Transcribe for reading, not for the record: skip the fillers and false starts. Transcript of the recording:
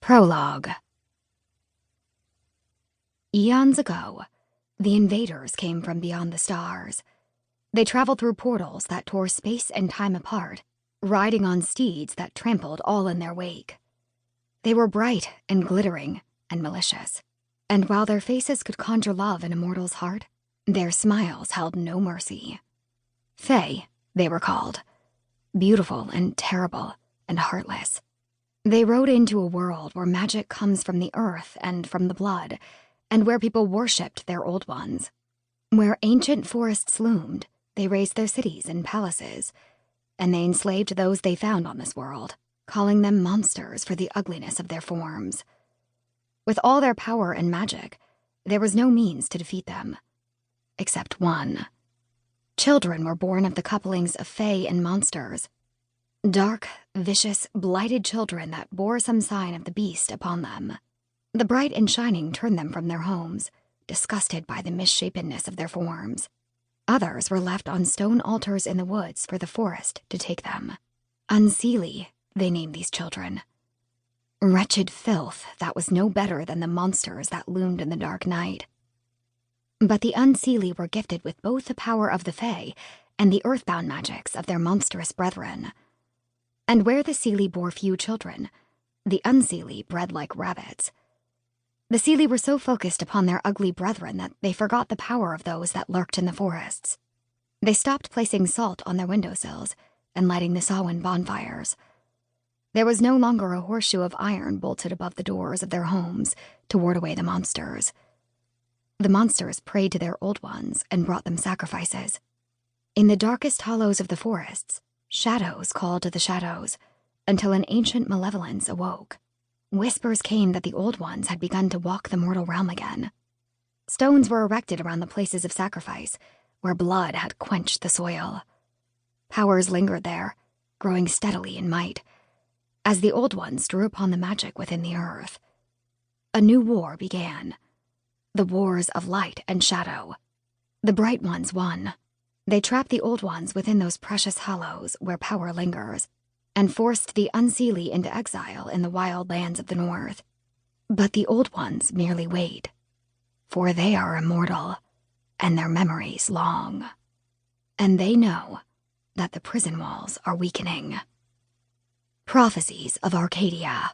Prologue. Eons ago, the invaders came from beyond the stars. They traveled through portals that tore space and time apart, riding on steeds that trampled all in their wake. They were bright and glittering and malicious, and while their faces could conjure love in a mortal's heart, their smiles held no mercy. Fae, they were called, beautiful and terrible and heartless. They rode into a world where magic comes from the earth and from the blood, and where people worshipped their old ones. Where ancient forests loomed, they raised their cities and palaces, and they enslaved those they found on this world, calling them monsters for the ugliness of their forms. With all their power and magic, there was no means to defeat them. Except one. Children were born of the couplings of fae and monsters. Dark, vicious, blighted children that bore some sign of the beast upon them. The bright and shining turned them from their homes, disgusted by the misshapenness of their forms. Others were left on stone altars in the woods for the forest to take them. Unseelie, they named these children. Wretched filth that was no better than the monsters that loomed in the dark night. But the Unseelie were gifted with both the power of the fae and the earthbound magics of their monstrous brethren. And where the Seelie bore few children, the Unseelie bred like rabbits. The Seelie were so focused upon their ugly brethren that they forgot the power of those that lurked in the forests. They stopped placing salt on their windowsills and lighting the Samhain bonfires. There was no longer a horseshoe of iron bolted above the doors of their homes to ward away the monsters. The monsters prayed to their old ones and brought them sacrifices. In the darkest hollows of the forests, shadows called to the shadows until an ancient malevolence awoke. Whispers came that the old ones had begun to walk the mortal realm again. Stones were erected around the places of sacrifice, where blood had quenched the soil. Powers lingered there, growing steadily in might, as the old ones drew upon the magic within the earth. A new war began. The wars of light and shadow. The bright ones won. They trapped the old ones within those precious hollows where power lingers, and forced the Unseelie into exile in the wild lands of the north. But the old ones merely wait, for they are immortal, and their memories long. And they know that the prison walls are weakening. Prophecies of Arcadia.